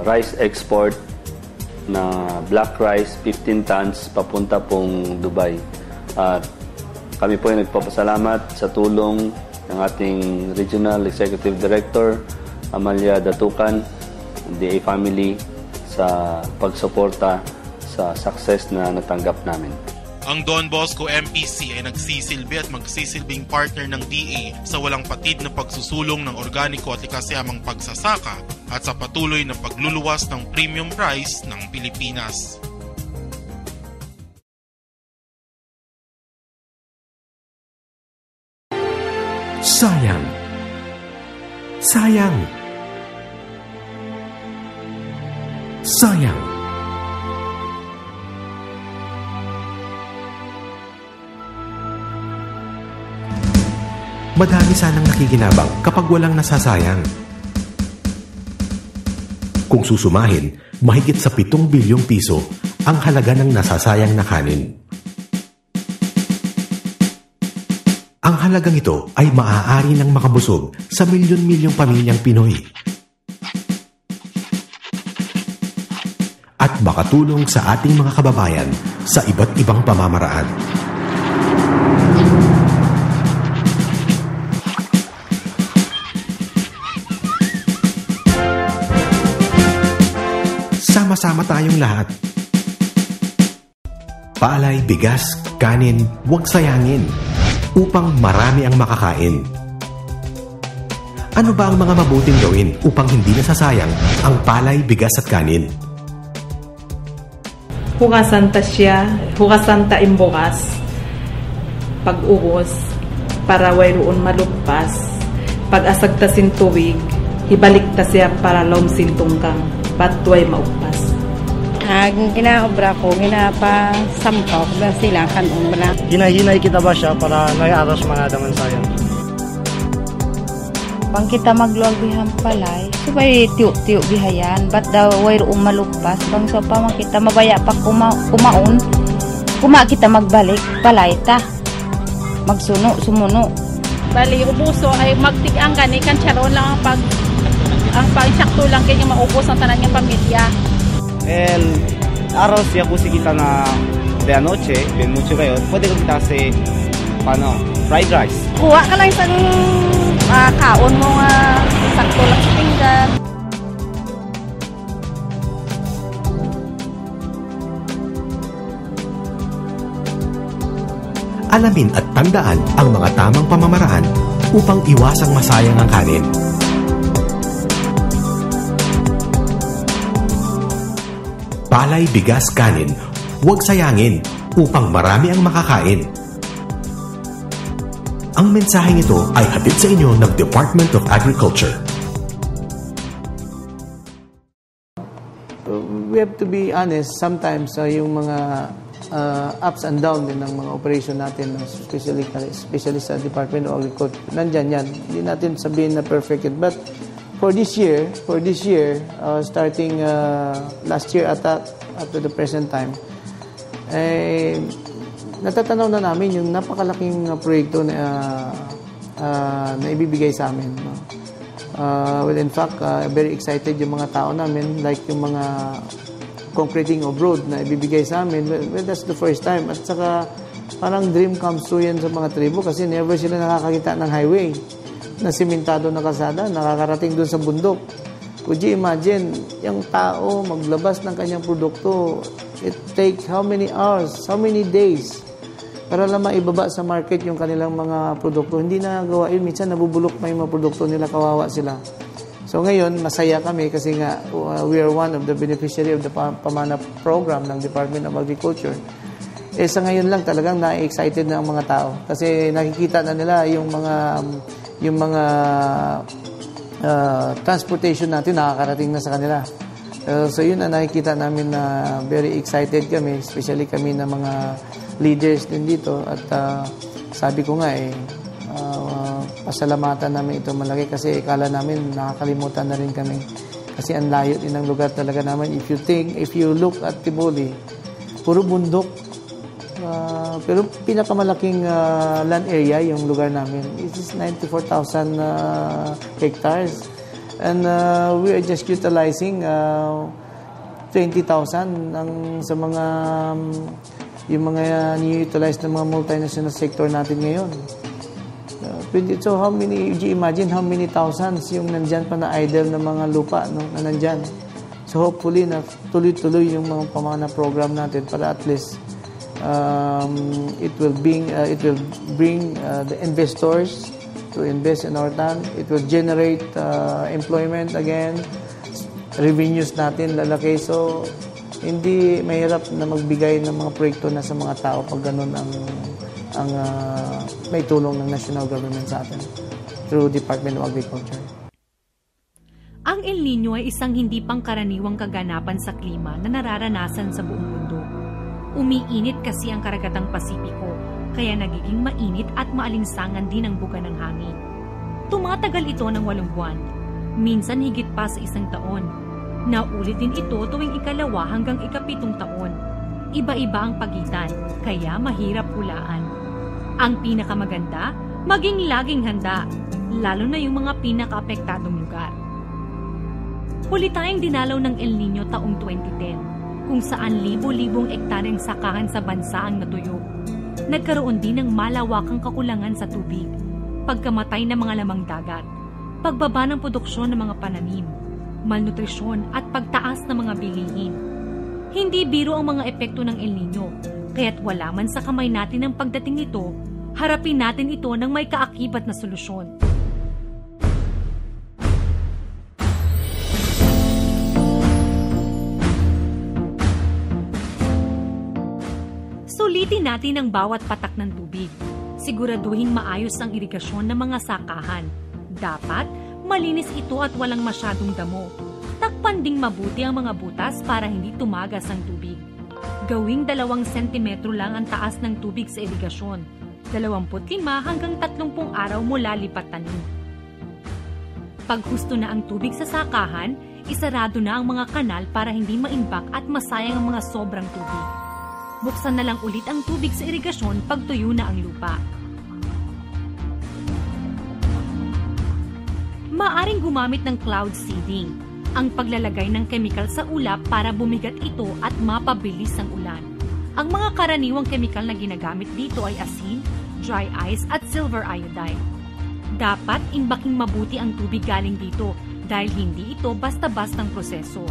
rice export na black rice 15 tons papunta pong Dubai. At kami po ay nagpapasalamat sa tulong ng ating Regional Executive Director Amalia Datucan, DA family, sa pagsuporta sa success na natanggap namin. Ang Don Bosco MPC ay nagsisilbi at magsisilbing partner ng DA sa walang patid na pagsusulong ng organiko at likasyamang pagsasaka at sa patuloy na pagluluwas ng premium rice ng Pilipinas. Sayang. Sayang. Sayang. Madami sanang nakikinabang kapag walang nasasayang. Kung susumahin, mahigit sa 7 bilyong piso ang halaga ng nasasayang na kanin. Ang halagang ito ay maaari nang makabusog sa milyon-milyong pamilyang Pinoy. At makatulong sa ating mga kababayan sa iba't ibang pamamaraan. Sama-sama tayong lahat. Palay, bigas, kanin, huwag sayangin upang marami ang makakain. Ano ba ang mga mabuting gawin upang hindi nasasayang ang palay, bigas at kanin? Hugasan ta siya, hugasan ta imbukas, pag-ubos, para wayroon malugpas, pag-asag ta sin tuwig, ibalik ta siya para lomsin tungkang, patway maugpas. Ang ginaobra ko, ginapasampaw na sila kanumbra. Hinahinay kita ba siya para nag-aras mga daman sayang? Pang kita magluwag bihang palay, subay tiyuk-tiyuk bihayan, ba't daw wayroong malugpas, bang so pa makita mabaya pa kumaon, kita magbalik, palay ta, magsuno, sumuno. Bali, ubuso ay magtigang gani, kancharon lang ang pagsakto lang kanya maubos ang tanan niyang pamilya. El arroz ya kusi kita na de anoche, de mucho kayo, pwede ko kita kasi fried rice. Kuha ka lang isang kaon mo nga sakto lang sa pinggan. Alamin at tandaan ang mga tamang pamamaraan upang iwasang masayang ang kanin. Palay, bigas, kanin, huwag sayangin upang marami ang makakain. Ang mensaheng ito ay hatid sa inyo ng Department of Agriculture. We have to be honest, sometimes yung mga ups and downs din ng mga operation natin, especially sa Department of Agriculture. Nandyan yan. Hindi natin sabihin na perfect yet. But for this year, starting last year up to the present time, natatanaw na namin yung napakalaking proyekto na ibibigay sa amin. No? Well, in fact, very excited yung mga tao namin, like yung mga concreting of road na ibibigay sa amin. Well, that's the first time. At saka, parang dream comes true yan sa mga tribo kasi never sila nakakakita ng highway na simentado na kalsada, nakakarating doon sa bundok. Could you imagine, yung tao maglabas ng kanyang produkto, it take how many hours, how many days para lang maibaba sa market yung kanilang mga produkto. Hindi na gawa yun. Minsan nabubulok pa yung mga produkto nila, kawawa sila. So ngayon, masaya kami kasi nga we are one of the beneficiary of the Pamana program ng Department of Agriculture. Sa ngayon lang talagang na-excited na ang mga tao kasi nakikita na nila yung mga transportation natin nakakarating na sa kanila. So yun na nakikita namin na very excited kami, especially kami na mga leaders din dito at sabi ko nga pasalamatan namin ito malaki kasi ikala namin nakakalimutan na rin kami kasi ang layo din ng lugar talaga naman. If you look at Tiboli, puro bundok, pero pinakamalaking land area yung lugar namin. It is 94,000 hectares and we are just utilizing 20,000 sa mga yung mga ni-utilize ng mga multinational sector natin ngayon. So how many, you imagine how many thousands yung nandyan pa na idle na mga lupa no, na nandyan. So hopefully na tuloy-tuloy yung mga Pamana program natin para at least it will bring the investors to invest in our town. It will generate employment again, revenues natin lalaki. So hindi mahirap na magbigay ng mga proyekto na sa mga tao pag ganun ang may tulong ng national government sa atin through Department of Agriculture. Ang El Niño ay isang hindi pangkaraniwang kaganapan sa klima na nararanasan sa buong mundo. Umiinit kasi ang karagatang Pasipiko, kaya nagiging mainit at maalinsangan din ang buga ng hangin. Tumatagal ito ng 8 buwan, minsan higit pa sa 1 taon. Naulit din ito tuwing 2 hanggang 7 taon. Iba-iba ang pagitan, kaya mahirap hulaan. Ang pinakamaganda, maging laging handa, lalo na yung mga pinaka-apektadong lugar. Huli tayong dinalaw ng El Niño taong 2010, kung saan libo-libong ektaryang sakahan sa bansa ang natuyo. Nagkaroon din ng malawakang kakulangan sa tubig, pagkamatay ng mga lamang dagat, pagbaba ng produksyon ng mga pananim, malnutrisyon at pagtaas ng mga bilihin. Hindi biro ang mga epekto ng El Niño, kaya't wala man sa kamay natin ang pagdating nito, harapin natin ito ng may kaakibat na solusyon. Sulitin natin ang bawat patak ng tubig. Siguraduhin maayos ang irigasyon ng mga sakahan. Dapat malinis ito at walang masyadong damo. Takpan ding mabuti ang mga butas para hindi tumagas ang tubig. Gawing 2 sentimetro lang ang taas ng tubig sa irigasyon. 25 hanggang 30 araw mula lipat tanim. Pag husto na ang tubig sa sakahan, isarado na ang mga kanal para hindi maimbak at masayang ang mga sobrang tubig. Buksan na lang ulit ang tubig sa irigasyon pag tuyo na ang lupa. Maaring gumamit ng cloud seeding, ang paglalagay ng chemical sa ulap para bumigat ito at mapabilis ang ulan. Ang mga karaniwang chemical na ginagamit dito ay asin, dry ice at silver iodide. Dapat imbaking mabuti ang tubig galing dito dahil hindi ito basta-bastang proseso.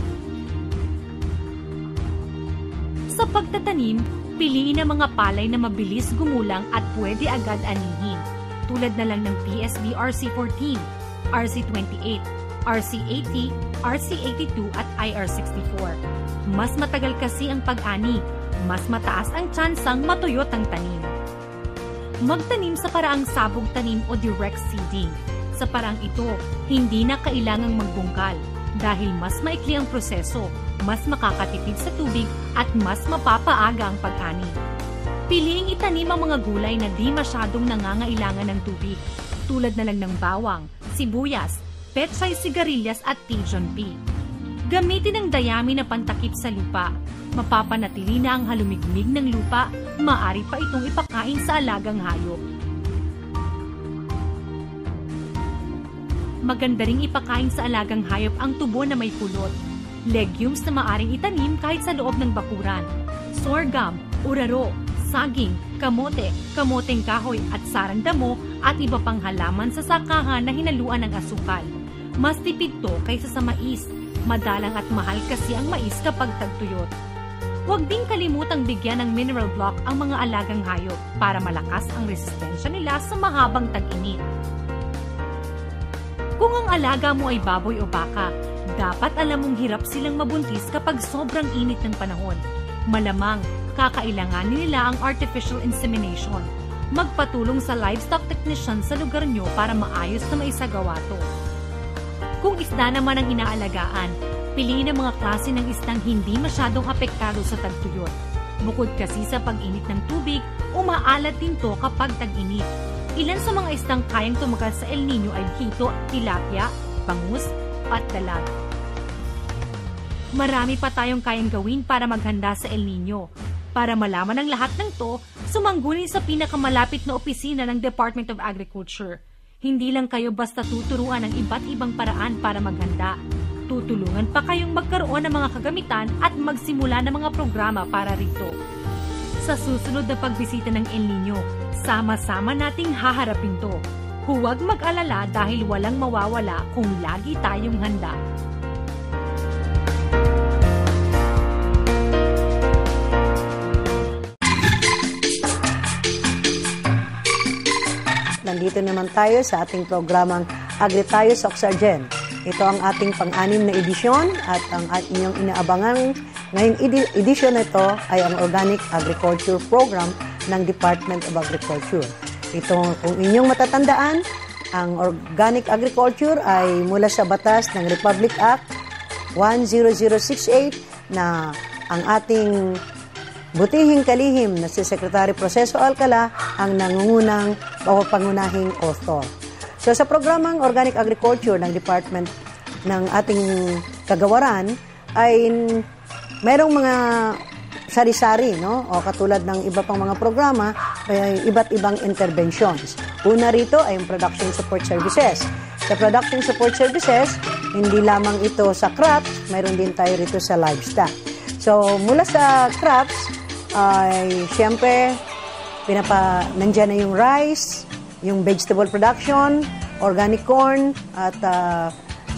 Sa pagtatanim, piliin ang mga palay na mabilis gumulang at pwede agad anihin, tulad na lang ng PSB RC14, RC28, RC80, RC82 at IR64. Mas matagal kasi ang pag-ani, mas mataas ang tsansang matuyot ang tanim. Magtanim sa paraang sabog tanim o direct seeding. Sa paraang ito, hindi na kailangang magbungkal dahil mas maikli ang proseso, mas makakatipid sa tubig at mas mapapaaga ang pag-ani. Piliing itanim ang mga gulay na di masyadong nangangailangan ng tubig, tulad na lang ng bawang, sibuyas, pechay sigarilyas at pigeon pea. Gamitin ang dayami na pantakip sa lupa. Mapapanatili na ang halumigmig ng lupa, maaari pa itong ipakain sa alagang hayop. Maganda ring ipakain sa alagang hayop ang tubo na may pulot. Legumes na maaring itanim kahit sa loob ng bakuran. Sorghum, uraro, saging, kamote, kamoteng kahoy at sarang damo at iba pang halaman sa sakahan na hinaluan ng asukal. Mas tipid to kaysa sa mais. Madalang at mahal kasi ang mais kapag tagtuyot. Huwag ding kalimutang bigyan ng mineral block ang mga alagang hayop para malakas ang resistensya nila sa mahabang tag-init. Kung ang alaga mo ay baboy o baka, dapat alam mong hirap silang mabuntis kapag sobrang init ng panahon. Malamang, kakailanganin nila ang artificial insemination. Magpatulong sa livestock technician sa lugar nyo para maayos na maisagawa to. Kung isda naman ang inaalagaan, piliin ang mga klase ng isdang hindi masyadong apektado sa tagtuyot. Bukod kasi sa pag-init ng tubig, umaalat din to kapag tag-init. Ilan sa mga isdang kayang tumagal sa El Nino ay hito, tilapia, bangus, at dalag. Marami pa tayong kayang gawin para maghanda sa El Nino. Para malaman ang lahat ng to, sumangguni sa pinakamalapit na opisina ng Department of Agriculture. Hindi lang kayo basta tuturuan ng iba't ibang paraan para maghanda. Tutulungan pa kayong magkaroon ng mga kagamitan at magsimula ng mga programa para rito. Sa susunod na pagbisita ng El Nino, sama-sama nating haharapin to. Huwag mag-alala dahil walang mawawala kung lagi tayong handa. Nandito naman tayo sa ating programang Agri Tayo sa Oxargen. Ito ang ating pang-anim na edisyon at ang inyong inaabangan ngayong edisyon na ito ay ang Organic Agriculture Program ng Department of Agriculture. Ito, kung inyong matatandaan, ang Organic Agriculture ay mula sa batas ng Republic Act 10068 na ang ating butihing kalihim na si Secretary Proceso Alcala ang nangungunang o pangunahing author. So sa programang Organic Agriculture ng Department ng ating kagawaran ay mayroong mga sari-sari, no? O katulad ng iba pang mga programa, ay iba't ibang interventions. Una rito ay yung production support services. Sa production support services, hindi lamang ito sa crops, mayroon din tayo rito sa livestock. So mula sa crops, ay siyempre, nandyan na yung rice, yung vegetable production, organic corn, at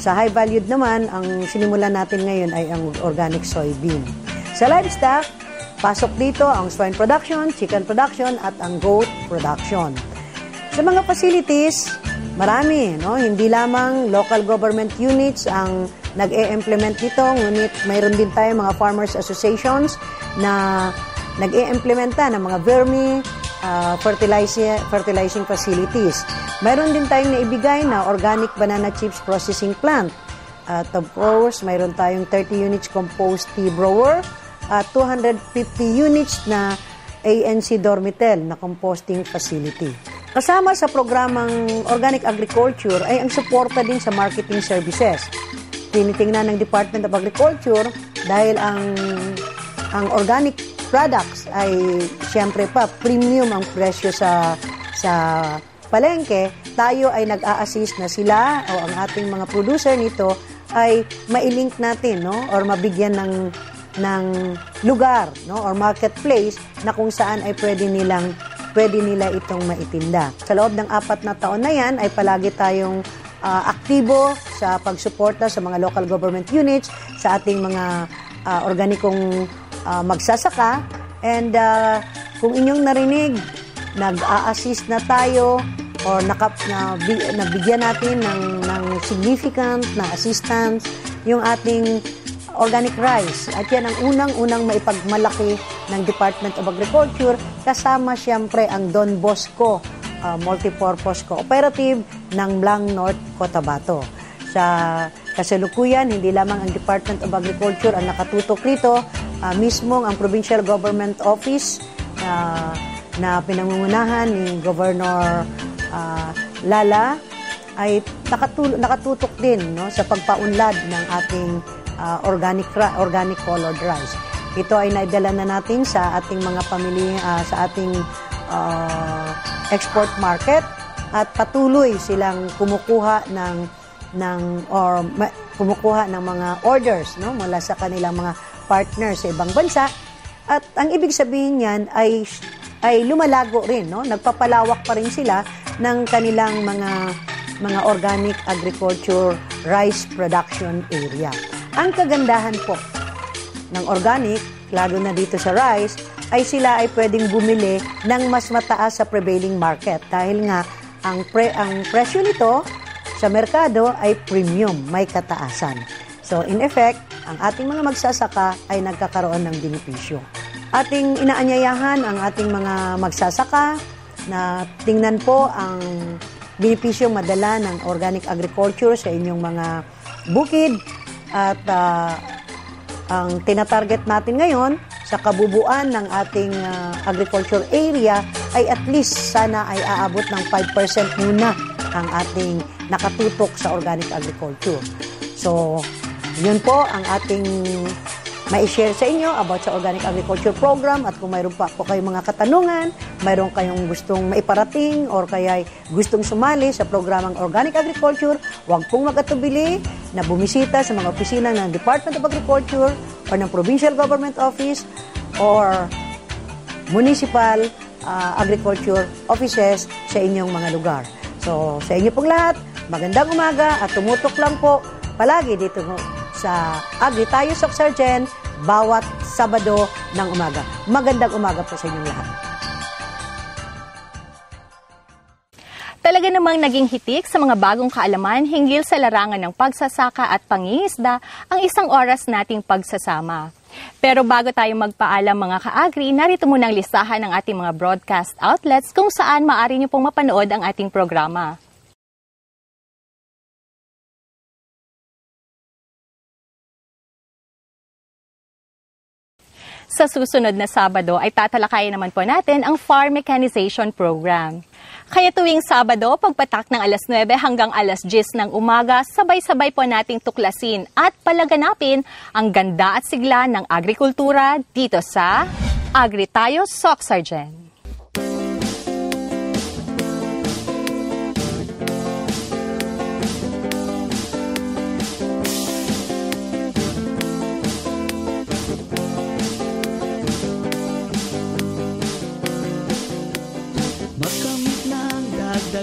sa high-valued naman, ang sinimulan natin ngayon ay ang organic soybean. Sa livestock, pasok dito ang swine production, chicken production, at ang goat production. Sa mga facilities, marami, no? Hindi lamang local government units ang nag-e-implement nito, ngunit mayroon din tayo mga farmers associations na nag-e-implementa ng mga fertilizing facilities. Mayroon din tayong naibigay na organic banana chips processing plant. At of course, mayroon tayong 30 units compost tea brewer at 250 units na ANC Dormitel na composting facility. Kasama sa programang Organic Agriculture ay ang suporta din sa marketing services. Tinitingnan ng Department of Agriculture dahil ang organic products ay siyempre pa premium ang presyo sa palengke, tayo ay nag-a-assist na sila o ang ating mga producer nito ay mailink natin, no, or mabigyan ng lugar, no, or marketplace na kung saan ay pwede nila itong maitinda. Sa loob ng 4 na taon na yan ay palagi tayong aktibo sa pagsuporta sa mga local government units, sa ating mga organikong magsasaka, and kung inyong narinig, nag-a-assist na tayo or nabigyan natin ng significant na assistance yung ating organic rice. At yan ang unang-unang maipagmalaki ng Department of Agriculture, kasama siyempre ang Don Bosco Multipurpose Cooperative ng Blang North, Cotabato. Sa kasalukuyan, hindi lamang ang Department of Agriculture ang nakatutok rito, mismong ang Provincial Government Office na pinangungunahan ni Governor Lala ay nakatutok din, no, sa pagpaunlad ng ating organic colored rice. Ito ay naidala na natin sa ating mga sa ating export market, at patuloy silang kumukuha ng mga orders, no, mula sa kanilang mga partners sa ibang bansa. At ang ibig sabihin niyan ay lumalago rin, no, nagpapalawak pa rin sila ng kanilang mga organic agriculture rice production area. Ang kagandahan po ng organic, lalo na dito sa rice, ay sila ay pwedeng bumili ng mas mataas sa prevailing market dahil nga ang presyo nito sa merkado ay premium, may kataasan. So in effect, ang ating mga magsasaka ay nagkakaroon ng benepisyo. Ating inaanyayahan ang ating mga magsasaka na tingnan po ang benepisyong madala ng organic agriculture sa inyong mga bukid, at ang tinatarget natin ngayon sa kabubuan ng ating agriculture area ay at least sana ay aabot ng 5% muna ang ating nakatutok sa organic agriculture. So, yun po ang ating mai-share sa inyo about sa Organic Agriculture Program. At kung mayroon pa po kayong mga katanungan, mayroon kayong gustong maiparating or kaya gustong sumali sa programang Organic Agriculture, huwag pong mag-atubili na bumisita sa mga opisina ng Department of Agriculture or ng Provincial Government Office or Municipal Agriculture Offices sa inyong mga lugar. So, sa inyo pong lahat, magandang umaga at tumutok lang po palagi dito sa Agri Tayo Soc-Sargen bawat Sabado ng umaga. Magandang umaga po sa inyong lahat. Talaga namang naging hitik sa mga bagong kaalaman hinggil sa larangan ng pagsasaka at pangingisda ang isang oras nating pagsasama. Pero bago tayo magpaalam mga ka-agri, narito muna ang listahan ng ating mga broadcast outlets kung saan maaari niyo pong mapanood ang ating programa. Sa susunod na Sabado ay tatalakayin naman po natin ang Farm Mechanization Program. Kaya tuwing Sabado, pagpatak ng alas 9 hanggang alas 10 ng umaga, sabay-sabay po nating tuklasin at palaganapin ang ganda at sigla ng agrikultura dito sa Agri Tayo Soc-Sargen.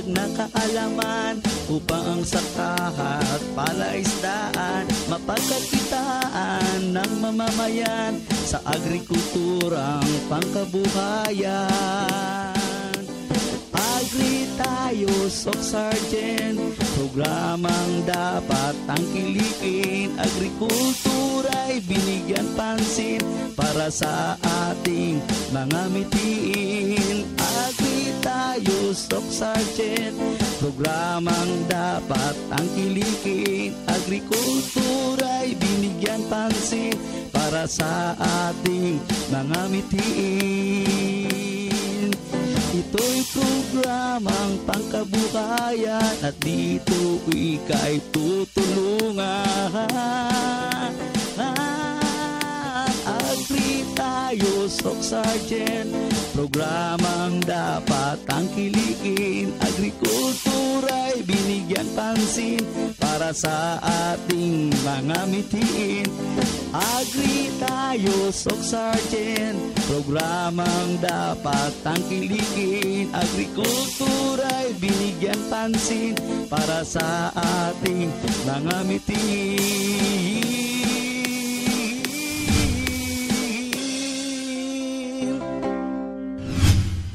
Na kaalaman upang ang sakaha at palaisdaan mapagkakitaan ng mamamayan sa agrikulturang pangkabuhayan. Agri Tayo Soc-Sargen, programang dapat tangkilikin. Agrikultura'y binigyan pansin para sa ating mga mitiin. Agri Tayo Soc-Sargen, programang dapat tangkilikin. Agrikultura'y binigyan pansin para sa ating mga mitiin. Ito'y programang pangkabuhayan at dito ika'y tutulungan. Agri Tayo Soc-Sargen, programang dapat tangkilikin. Agrikultura'y binigyan pansin para sa ating mga mitiin. Agri Tayo Soc-Sargen, programang dapat tangkilikin. Agrikultura'y binigyan pansin para sa ating mga mitiin.